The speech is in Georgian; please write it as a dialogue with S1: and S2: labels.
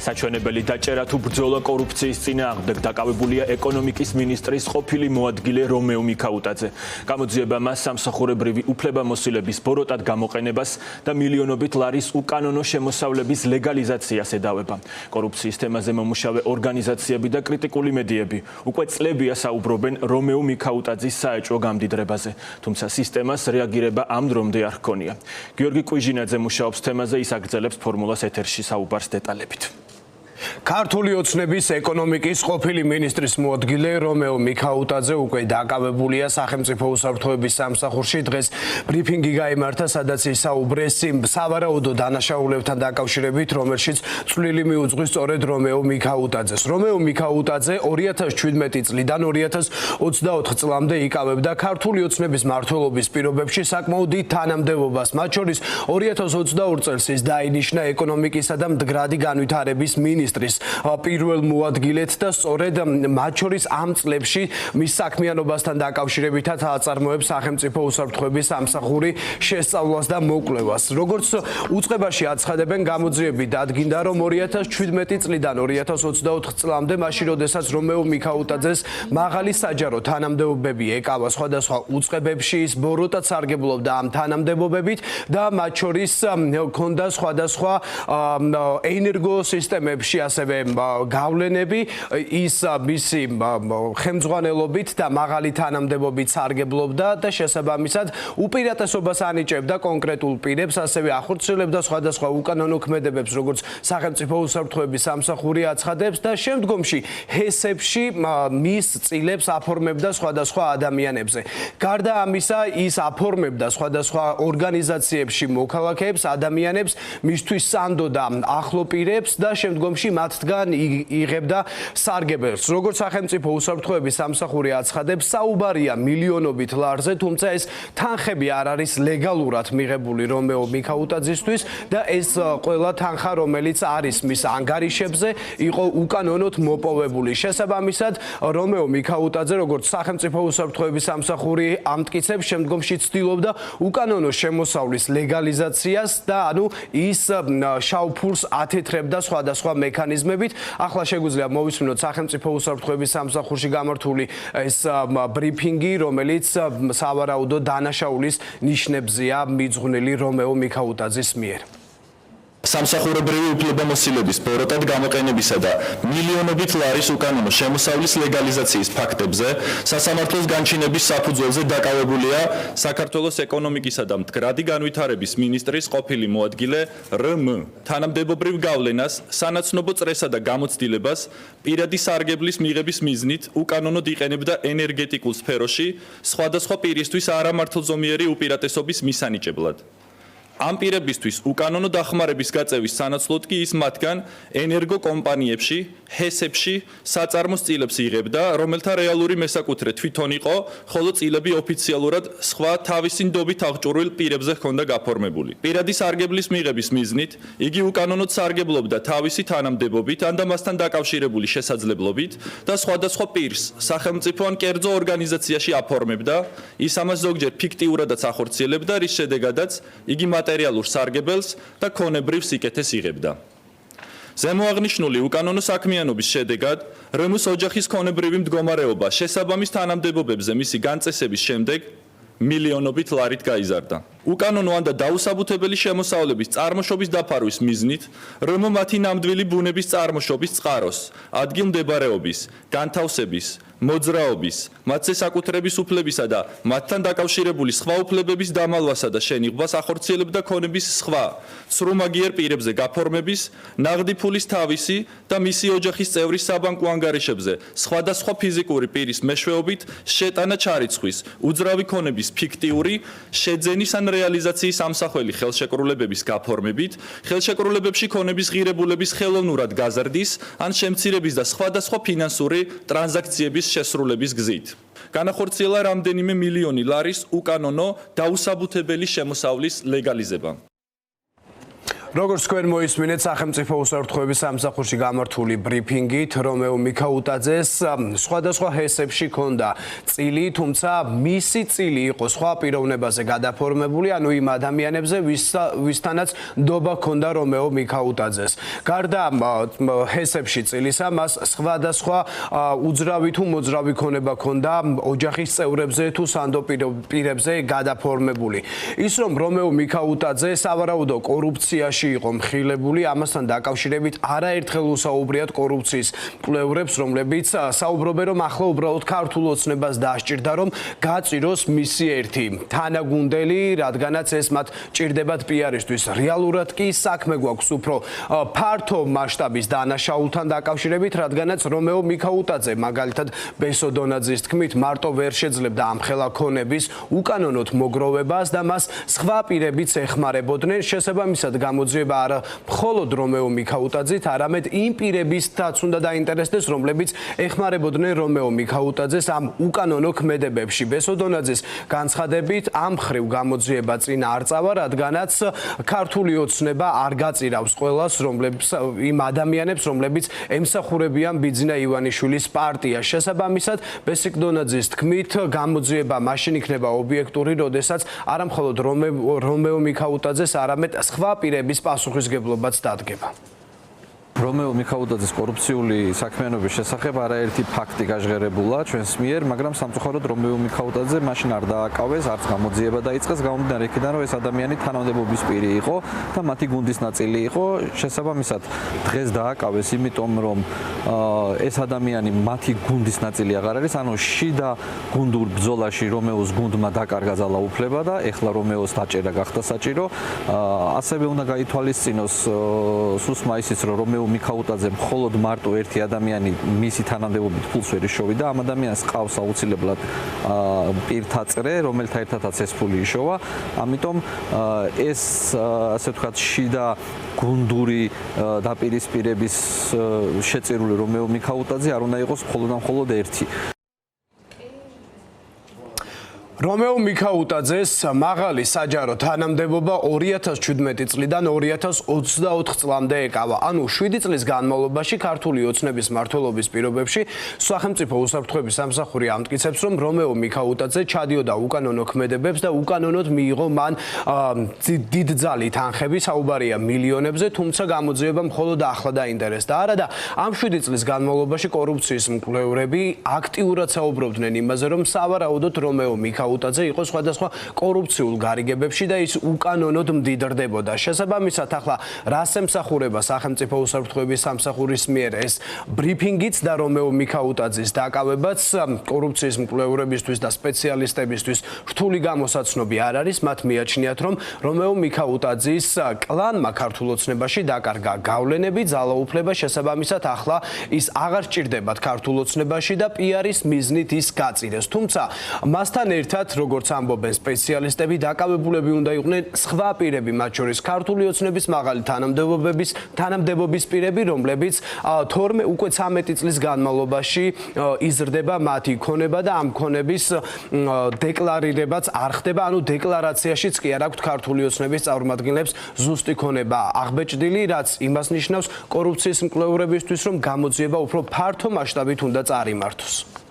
S1: საჩვენებელი დაჭერა თუ ბრძოლა კორუფციის წინააღმდეგ დაკავებულია ეკონომიკის მინისტრის ყოფილი მოადგილე რომეო მიქაუტაძე. გამოძიება მას სამსახურებრივი უფლებამოსილების ბოროტად გამოყენებას და მილიონობით ლარის უკანონო შემოსავლების ლეგალიზაციას ედავება. კორუფციის თემაზე მომუშავე ორგანიზაციები და კრიტიკული მედიები უკვე წლებია საუბრობენ რომეო მიქაუტაძის საეჭვო გამდიდრებაზე, თუმცა სისტემას რეაგირება ამ დრომდე არ ჰქონია. გიორგი კვიჟინაძე მუშაობს თემაზე, ის აგრძელებს ფორმულას ეთერში საუბარს დეტალებით.
S2: ქართული ოცნების ეკონომიკის ყოფილი მინისტრის მოადგილე რომეო მიქაუტაძე უკვე დაკავებულია სახელმწიფო უსაფრთხოების სამსახურში. დღეს ბრიფინგი გაიმართა, სადაც ისაუბრეს სავარაუდო დანაშაულებთან დაკავშირებით, რომელშიც წვლილი მიუძღვის სწორედ რომეო მიქაუტაძეს. რომეო მიქაუტაძე 2017 წლიდან 2024 წლამდე იკავებდა ქართული ოცნების მმართველობის პირობებში საკმაოდ დიდ თანამდებობას, მათ შორის 2022 წელს ის დაინიშნა ეკონომიკისა და მდგრადი განვითარების მინისტრის პირველ მოადგილედ და სწორედ მათ შორის ამ წლებში მის საქმიანობასთან დაკავშირებითაც აწარმოებს სახელმწიფო უსაფრთხოების სამსახური შესწავლას და მოკვლევას. როგორც უწყებაში აცხადებენ, გამოძიები დადგინდა, რომ 2017 წლიდან 2024 წლამდე, მაშინ როდესაც რომეო მიქაუტაძეს მაღალი საჯარო თანამდებობები ეკავა სხვადასხვა უწყებებში, ის ბოროტად სარგებლობდა ამ თანამდებობებით და მათ შორის ჰქონდა სხვადასხვა ენერგოსისტემებში ასევე გავლენები, ის მისი ხელმძღვანელობით და მაღალი თანამდებობით სარგებლობდა და შესაბამისად უპირატესობას ანიჭებდა კონკრეტულ პირებს, ასევე ახორციელებდა სხვადასხვა უკანონო ქმედებებს, როგორც სახელმწიფო უსაფრთხოების სამსახური აცხადებს და შემდგომში ჰესებში მის წილებს აფორმებდა სხვადასხვა ადამიანებზე. გარდა ამისა, ის აფორმებდა სხვადასხვა ორგანიზაციებში მოქალაქეებს, ადამიანებს, მისთვის სანდოდა ახლო პირებს და შემდგომში მათგან იღებდა სარგებელს. როგორც სახელმწიფო უსაფრთხოების სამსახური აცხადებს, საუბარია მილიონობით ლარზე, თუმცა ეს თანხები არ არის ლეგალურად მიღებული რომეო მიქაუტაძისთვის და ეს ყველა თანხა, რომელიც არის მის ანგარიშებზე, იყო უკანონოდ მოპოვებული. შესაბამისად, რომეო მიქაუტაძე, როგორც სახელმწიფო უსაფრთხოების სამსახური ამტკიცებს, შემდგომში ცდილობდა უკანონო შემოსავლის ლეგალიზაციას და ის შავფურს ათეთრებდა სხვადასხვა მექანიზმებით. ახლა შეგვიძლია მოვისმინოთ სახელმწიფო უსაფრთხოების სამსახურში გამართული ეს ბრიფინგი, რომელიც სავარაუდო დანაშაულის ნიშნებზეა მიძღვნილი რომეო მიქაუტაძის მიერ.
S3: სამსახურებრივი უფლებამოსილების ბოროტად გამოყენებისა და მილიონობით ლარის უკანონო შემოსავლის ლეგალიზაციის ფაქტებზე სასამართლოს განჩინების საფუძველზე დაკავებულია საქართველოს ეკონომიკისა და მდგრადი განვითარების მინისტრის ყოფილი მოადგილე რმ. თანამდებობრივ გავლენას, სანაცნობო წრესა და გამოცდილებას პირადი სარგებლის მიღების მიზნით უკანონოდ იყენებდა ენერგეტიკულ სფეროში სხვადასხვა პირისთვის არამართლზომიერი უპირატესობის მისანიჭებლად. ამ პირებისთვის უკანონო დახმარების გაწევის სანაცვლოდ კი ის მათგან ენერგოკომპანიებში, ჰესებში საწარმოს წილებს იღებდა, რომელთა რეალური მესაკუთრე თვითონ იყო, ხოლო წილები ოფიციალურად სხვა თავისი ნდობით აღჭურვილ პირებზე ჰქონდა გაფორმებული. პირადი სარგებლის მიღების მიზნით იგი უკანონოდ სარგებლობდა თავისი თანამდებობით ან და მასთან დაკავშირებული შესაძლებლობით და სხვადასხვა პირს სახელმწიფო ან კერძო ორგანიზაციაში აფორმებდა, ის ამას ზოგჯერ ფიქტიურადაც ახორციელებდა, რის შედეგადაც იგი მატერიალურ სარგებელს და ქონებრივ სიკეთეს იღებდა. ზემოაღნიშნული უკანონო საქმიანობის შედეგად რმ-ს ოჯახის ქონებრივი მდგომარეობა შესაბამის თანამდებობებზე მისი განწესების შემდეგ მილიონობით ლარით გაიზარდა. უკანონო ან და დაუსაბუთებელი შემოსავლების წარმოშობის დაფარვის მიზნით რმ მათი ნამდვილი ბუნების წარმოშობის წყაროს, ადგილმდებარეობის, განთავსების, მოძრაობის, მათზე საკუთრების უფლებისა და მათთან დაკავშირებული სხვა უფლებების დამალვასა და შენიღბას ახორციელებდა ქონების სხვა ცრუმაგიერ პირებზე გაფორმების, ნაღდი ფულის თავისი და მისი ოჯახის წევრის საბანკო ანგარიშებზე სხვადასხვა ფიზიკური პირის მეშვეობით შეტანა ჩარიცხვის, უძრავი ქონების ფიქტიური შეძენის ან რეალიზაციის ამსახველი ხელშეკრულებების გაფორმებით, ხელშეკრულებებში ქონების ღირებულების ხელოვნურად გაზრდის ან შემცირების და სხვადასხვა ფინანსური ტრანზაქციების შესრულების გზით. განახორციელა რამდენიმე მილიონი ლარის უკანონო დაუსაბუთებელი შემოსავლის ლეგალიზება.
S2: როგორც თქვენ მოისმინეთ, სახელმწიფო უსაფრთხოების სამსახურში გამართული ბრიფინგით რომეო მიქაუტაძეს სხვადასხვა ჰესებში ჰქონდა წილი, თუმცა მისი წილი იყო სხვა პიროვნებაზე გადაფორმებული, ანუ იმ ადამიანებზე, ვისთანაც ნდობა ჰქონდა რომეო მიქაუტაძეს. გარდა ჰესებში წილისა, მას სხვადასხვა უძრავი თუ მოძრავი ქონება ჰქონდა ოჯახის წევრებზე თუ სანდო პირებზე გადაფორმებული. ის რომ რომეო მიქაუტაძე სავარაუდო კორუფციაში იყო მხილებული, ამასთან დაკავშირებით არაერთხელ უსაუბრიათ კორუფციის მკვლევრებს, რომლებიც საუბრობენ, რომ ახლა უბრალოდ ქართულ ოცნებას დასჭირდა, რომ გაწიროს მისი ერთი თანაგუნდელი, რადგანაც ეს მათ ჭირდებათ პიარისთვის. რეალურად კი საქმე გვაქვს უფრო ფართო მასშტაბის დანაშაულთან დაკავშირებით, რადგანაც რომეო მიქაუტაძე, მაგალითად ბესო დონაძის თქმით, მარტო ვერ შეძლებდა ამ ხელაქონების უკანონოდ მოგროვებას და მას სხვა პირებიც ეხმარებოდნენ. შესაბამისად გამოძიება არა მხოლოდ რომეო მიქაუტაძით, არამედ იმ პირებისაც უნდა დაინტერესდეს, რომლებიც ეხმარებოდნენ რომეო მიქაუტაძეს ამ უკანონო ქმედებებში. ბესო დონაძის განცხადებით, ამ მხრივ გამოძიება წინ არ წავა, რადგანაც ქართული ოცნება არ გაწირავს ყველას, იმ ადამიანებს, რომლებიც ემსახურებიან ბიძინა ივანიშვილის პარტიას. შესაბამისად, ბესიკ დონაძის თქმით, გამოძიება მაშინ იქნება ობიექტური, როდესაც არა მხოლოდ რომეო მიქაუტაძეს, არამედ სხვა პირების პასუხისგებლობაც დადგება.
S4: რომეო მიქაუტაძის კორუფციული საქმიანობის შესახებ არაერთი ფაქტი გაჟღერებულა ჩვენს მიერ, მაგრამ სამწუხაროდ რომეო მიქაუტაძე მაშინ არ დააკავეს, არც გამოძიება დაიწყეს, გამომდინარე იქიდან, რომ ეს ადამიანი თანამდებობის პირი იყო და მათი გუნდის ნაწილი იყო. შესაბამისად, დღეს დააკავეს, იმიტომ რომ ეს ადამიანი მათი გუნდის ნაწილი აღარ არის, ანუ შიდა გუნდურ ბრძოლაში რომეოს გუნდმა დაკარგა ძალაუფლება და ეხლა რომეოს დაჭერა გახდა საჭირო. ასევე უნდა გაითვალისწინოს სუსმა ისიც, რომ რომეო მიქაუტაძე მხოლოდ მარტო ერთი ადამიანი მისი თანამდებობით ფულს ვერ იშოვიდა, ამ ადამიანს ყავს აუცილებლად პირთა წრე, რომელთა ერთადაც ეს ფული იშოვა. ამიტომ ეს ასე ვთქვათ შიდა გუნდური დაპირისპირების შეწირული რომეო მიქაუტაძე არ უნდა იყოს მხოლოდ ერთი.
S2: რომეო მიქაუტაძეს მაღალი საჯარო თანამდებობა 2017 წლიდან 2024 წლამდე ეკავა. ანუ 7 წლის განმავლობაში ქართული ოცნების მმართველობის პირობებში სახელმწიფო უსაფრთხოების სამსახური ამტკიცებს, რომ რომეო მიქაუტაძე ჩადიოდა უკანონო ქმედებებს და უკანონოდ მიიღო მან დიდძალი თანხები, საუბარია მილიონებზე, თუმცა გამოძიება მხოლოდ ახლა დაინტერესდა. არა და ამ 7 წლის განმავლობაში კორუფციის მკვლევრები აქტიურად საუბრობდნენ იმაზე, რომ სავარაუდოდ რომეო მიქაუტაძე იყო სხვადასხვა კორუფციულ გარიგებებში და ის უკანონოდ მდიდრდებოდა. შესაბამისად, ახლა რას ემსახურება სახელმწიფო უსაფრთხოების სამსახურის მიერ ეს ბრიფინგიც და რომეო მიქაუტაძის დაკავებაც კორუფციის მკვლევრებისთვის და სპეციალისტებისთვის რთული გამოსაცნობი არ არის. მათ მიაჩნიათ, რომ რომეო მიქაუტაძის კლანმა ქართულ ოცნებაში დაკარგა გავლენები, ძალაუფლება, შესაბამისად, ახლა ის აღარ სჭირდებათ ქართულ ოცნებაში და პიარის მიზნით ის გაწირეს. თუმცა მასთან ერთად, როგორც ამბობენ სპეციალისტები, დაკავებულები უნდა იყვნენ სხვა პირები, მათ შორის ქართული ოცნების მაღალი თანამდებობის პირები, რომლებიც უკვე 13 წლის განმავლობაში იზრდება მათი ქონება და ამ ქონების დეკლარირებაც არ ხდება, ანუ დეკლარაციაშიც კი არ აქვთ ქართული ოცნების წარმომადგენლებს ზუსტი ქონება აღბეჭდილი, რაც იმას ნიშნავს კორუფციის მკვლევრებისთვის, რომ გამოძიება უფრო ფართო მასშტაბით უნდა წარიმართოს.